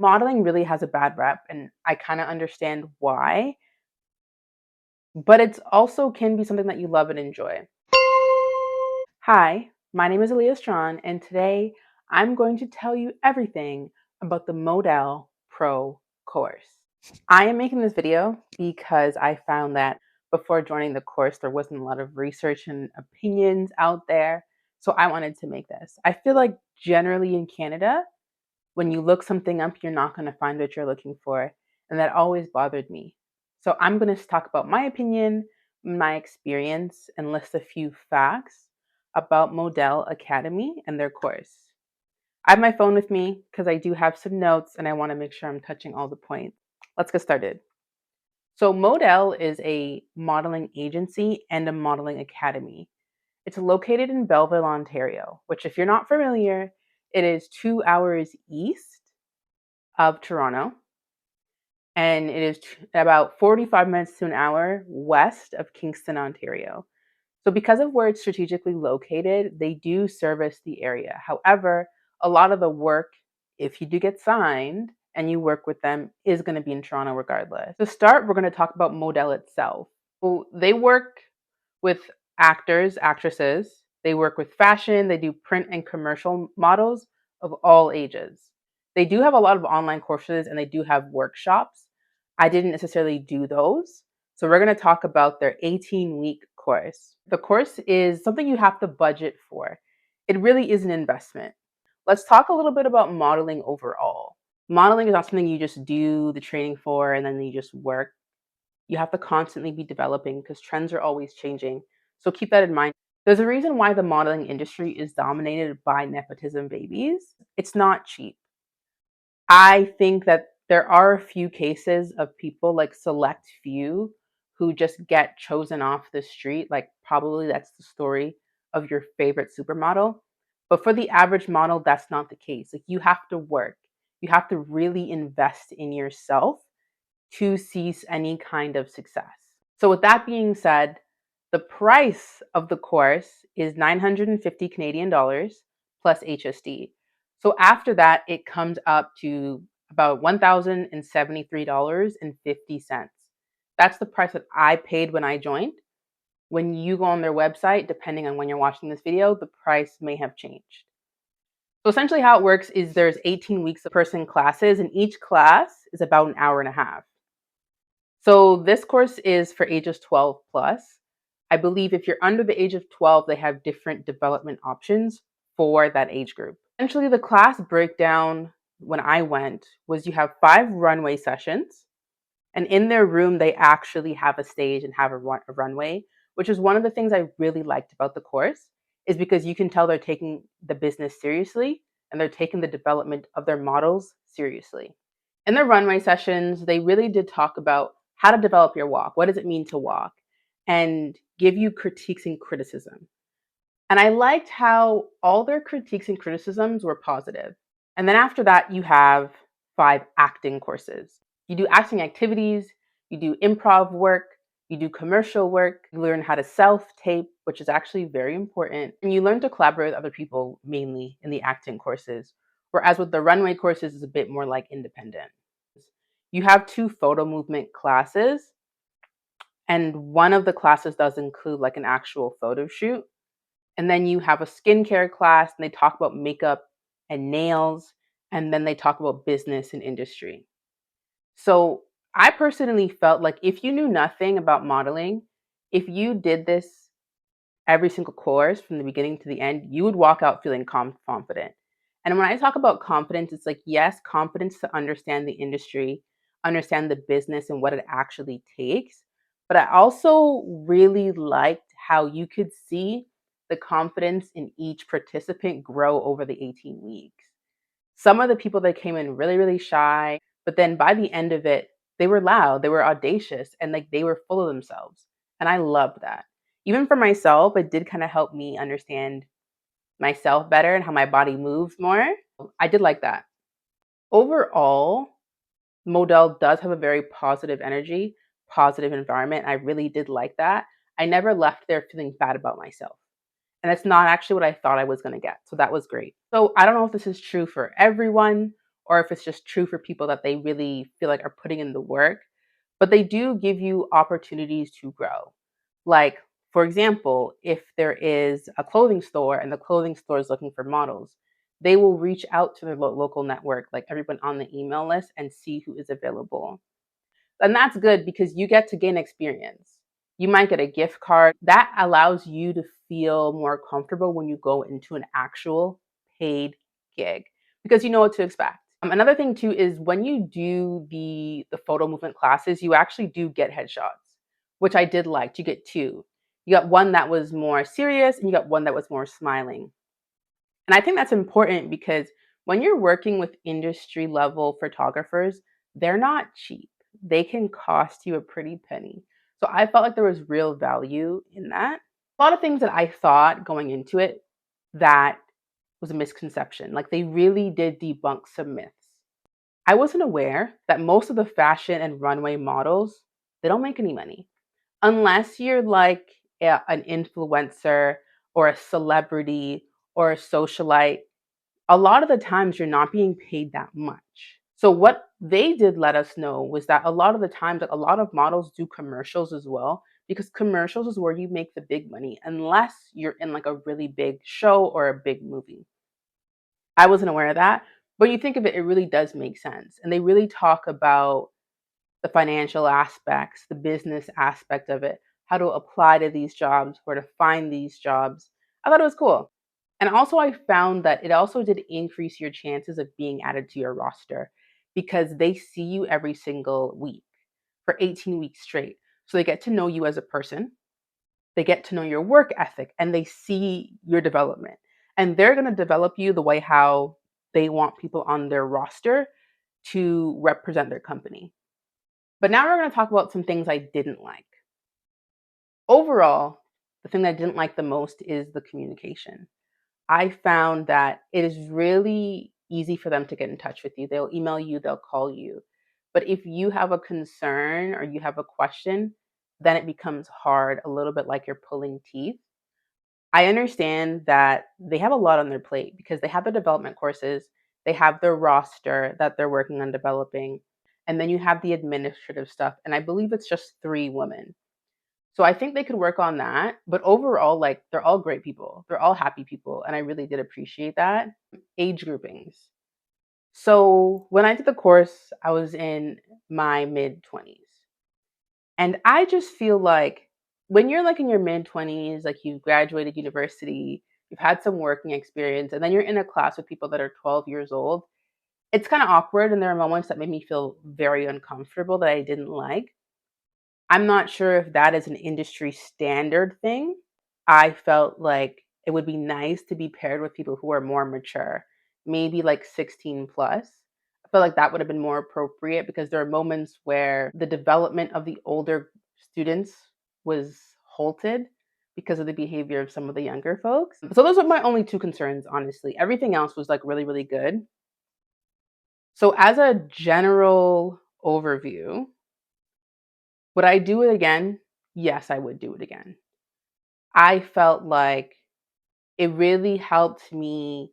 Modeling really has a bad rep, and I kind of understand why, but it's also can be something that you love and enjoy. Hi, my name is Aaliyah Strawn, and today I'm going to tell you everything about the Mode Elle Pro course. I am making this video because I found that before joining the course, there wasn't a lot of research and opinions out there. So I wanted to make this. I feel like generally in Canada, when you look something up, you're not going to find what you're looking for. And that always bothered me. So I'm going to talk about my opinion, my experience, and list a few facts about Mode Elle Academy and their course. I have my phone with me because I do have some notes and I want to make sure I'm touching all the points. Let's get started. So Mode Elle is a modeling agency and a modeling academy. It's located in Belleville, Ontario, which if you're not familiar, it is 2 hours east of Toronto, and it is about 45 minutes to an hour west of Kingston, Ontario. So because of where it's strategically located, they do service the area. However, a lot of the work, if you do get signed and you work with them, is going to be in Toronto regardless. To start, we're going to talk about Mode Elle itself. Well, they work with actors, actresses. They work with fashion. They do print and commercial models of all ages. They do have a lot of online courses and they do have workshops. I didn't necessarily do those. So we're going to talk about their 18-week course. The course is something you have to budget for. It really is an investment. Let's talk a little bit about modeling overall. Modeling is not something you just do the training for and then you just work. You have to constantly be developing because trends are always changing. So keep that in mind. There's a reason why the modeling industry is dominated by nepotism babies. It's not cheap. I think that there are a few cases of people, like select few, who just get chosen off the street. Like probably that's the story of your favorite supermodel. But for the average model, that's not the case. Like you have to work. You have to really invest in yourself to seize any kind of success. So with that being said, the price of the course is 950 Canadian dollars plus HSD. So after that, it comes up to about $1,073.50. That's the price that I paid when I joined. When you go on their website, depending on when you're watching this video, the price may have changed. So essentially how it works is there's 18 weeks of person classes and each class is about an hour and a half. So this course is for ages 12 plus. I believe if you're under the age of 12, they have different development options for that age group. Essentially, the class breakdown when I went was you have 5 runway sessions, and in their room, they actually have a stage and have a runway, which is one of the things I really liked about the course, is because you can tell they're taking the business seriously and they're taking the development of their models seriously. In their runway sessions, they really did talk about how to develop your walk. What does it mean to walk? And give you critiques and criticism. And I liked how all their critiques and criticisms were positive. And then after that, you have 5 acting courses. You do acting activities, you do improv work, you do commercial work, you learn how to self-tape, which is actually very important. And you learn to collaborate with other people, mainly in the acting courses. Whereas with the runway courses, it's a bit more like independent. You have 2 photo movement classes, and one of the classes does include like an actual photo shoot. And then you have a skincare class, and they talk about makeup and nails, and then they talk about business and industry. So I personally felt like if you knew nothing about modeling, if you did this every single course from the beginning to the end, you would walk out feeling confident. And when I talk about confidence, it's like, yes, confidence to understand the industry, understand the business and what it actually takes. But I also really liked how you could see the confidence in each participant grow over the 18 weeks. Some of the people that came in really, really shy, but then by the end of it, they were loud, they were audacious, and like they were full of themselves. And I loved that. Even for myself, it did kind of help me understand myself better and how my body moves more. I did like that. Overall, Mode Elle does have a very positive energy, positive environment. I really did like that. I never left there feeling bad about myself. And it's not actually what I thought I was going to get. So that was great. So I don't know if this is true for everyone or if it's just true for people that they really feel like are putting in the work. But they do give you opportunities to grow. Like, for example, if there is a clothing store and the clothing store is looking for models, they will reach out to their local network, like everyone on the email list, and see who is available. And that's good because you get to gain experience. You might get a gift card that allows you to feel more comfortable when you go into an actual paid gig because you know what to expect. Another thing too is when you do the photo movement classes, you actually do get headshots, which I did like. You get two. You got one that was more serious and you got one that was more smiling. And I think that's important because when you're working with industry level photographers, they're not cheap. They can cost you a pretty penny. So I felt like there was real value in that. A lot of things that I thought going into it that was a misconception. Like they really did debunk some myths. I wasn't aware that most of the fashion and runway models, they don't make any money unless you're like an influencer or a celebrity or a socialite. A lot of the times you're not being paid that much. So what they did let us know was that a lot of the times, like a lot of models do commercials as well, because commercials is where you make the big money, unless you're in like a really big show or a big movie. I wasn't aware of that, but you think of it, it really does make sense. And they really talk about the financial aspects, the business aspect of it, how to apply to these jobs, where to find these jobs. I thought it was cool. And also, I found that it also did increase your chances of being added to your roster because they see you every single week for 18 weeks straight. So they get to know you as a person, they get to know your work ethic, and they see your development. And they're going to develop you the way how they want people on their roster to represent their company. But now we're going to talk about some things I didn't like. Overall, the thing that I didn't like the most is the communication. I found that it is really easy for them to get in touch with you. They'll email you, they'll call you. But if you have a concern or you have a question, then it becomes hard, a little bit like you're pulling teeth. I understand that they have a lot on their plate because they have the development courses, they have their roster that they're working on developing, and then you have the administrative stuff. And I believe it's just 3 women. So I think they could work on that. But overall, like they're all great people. They're all happy people. And I really did appreciate that. Age groupings. So when I did the course, I was in my mid 20s. And I just feel like when you're like in your mid 20s, like you've graduated university, you've had some working experience, and then you're in a class with people that are 12 years old, it's kind of awkward. And there are moments that made me feel very uncomfortable that I didn't like. I'm not sure if that is an industry standard thing. I felt like it would be nice to be paired with people who are more mature, maybe like 16 plus. I feel like that would have been more appropriate because there are moments where the development of the older students was halted because of the behavior of some of the younger folks. So those are my only 2 concerns, honestly. Everything else was like really, really good. So as a general overview, would I do it again? Yes, I would do it again. I felt like it really helped me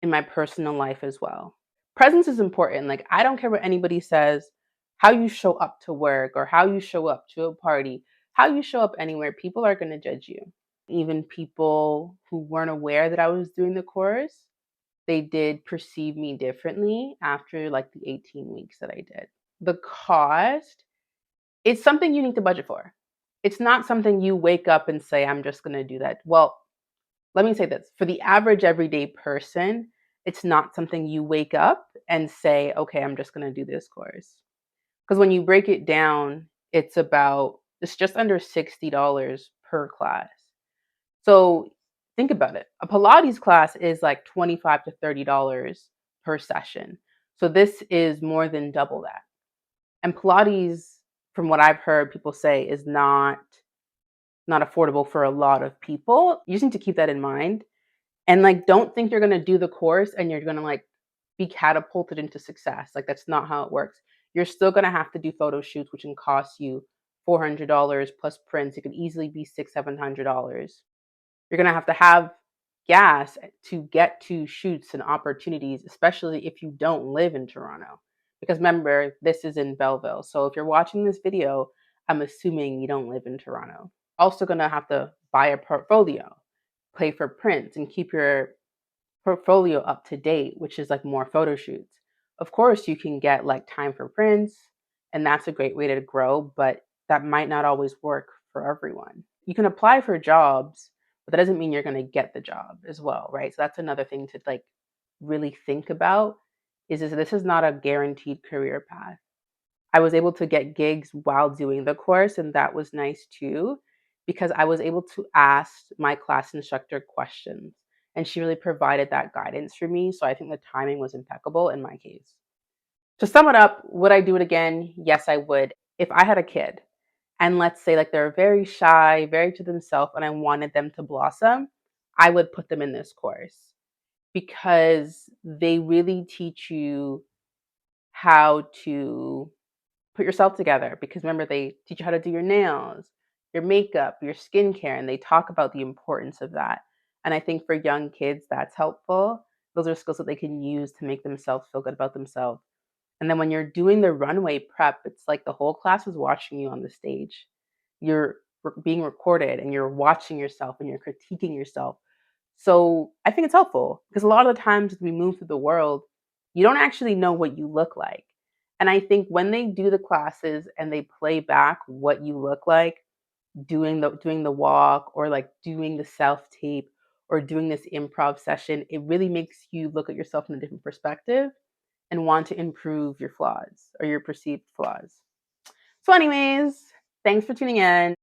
in my personal life as well. Presence is important. Like, I don't care what anybody says, how you show up to work or how you show up to a party, how you show up anywhere, people are going to judge you. Even people who weren't aware that I was doing the course, they did perceive me differently after like the 18 weeks that I did. The cost, it's something you need to budget for. It's not something you wake up and say, I'm just going to do that. Well, let me say this, for the average everyday person, it's not something you wake up and say, okay, I'm just going to do this course. Because when you break it down, it's just under $60 per class. So think about it. A Pilates class is like $25 to $30 per session. So this is more than double that. And Pilates, from what I've heard people say, is not affordable for a lot of people. You just need to keep that in mind. And like, don't think you're going to do the course and you're going to like be catapulted into success. Like, that's not how it works. You're still going to have to do photo shoots, which can cost you $400 plus prints. It could easily be $600, $700. You're going to have gas to get to shoots and opportunities, especially if you don't live in Toronto. Because remember, this is in Belleville. So if you're watching this video, I'm assuming you don't live in Toronto. Also, going to have to buy a portfolio, pay for prints, and keep your portfolio up to date, which is like more photo shoots. Of course, you can get like time for prints, and that's a great way to grow, but that might not always work for everyone. You can apply for jobs, but that doesn't mean you're going to get the job as well, right? So that's another thing to like really think about is this is not a guaranteed career path. I was able to get gigs while doing the course, and that was nice too, because I was able to ask my class instructor questions, and she really provided that guidance for me. So I think the timing was impeccable in my case. To sum it up, would I do it again? Yes, I would. If I had a kid, and let's say like they're very shy, very to themselves, and I wanted them to blossom, I would put them in this course because they really teach you how to put yourself together, because remember they teach you how to do your nails, your makeup, your skincare, and they talk about the importance of that. And I think for young kids that's helpful. Those are skills that they can use to make themselves feel good about themselves. And then when you're doing the runway prep, it's like the whole class is watching you on the stage. You're being recorded and you're watching yourself and you're critiquing yourself. So I think it's helpful because a lot of the times as we move through the world, you don't actually know what you look like. And I think when they do the classes and they play back what you look like, doing the walk or like doing the self tape or doing this improv session, it really makes you look at yourself in a different perspective and want to improve your flaws or your perceived flaws. So, anyways, thanks for tuning in.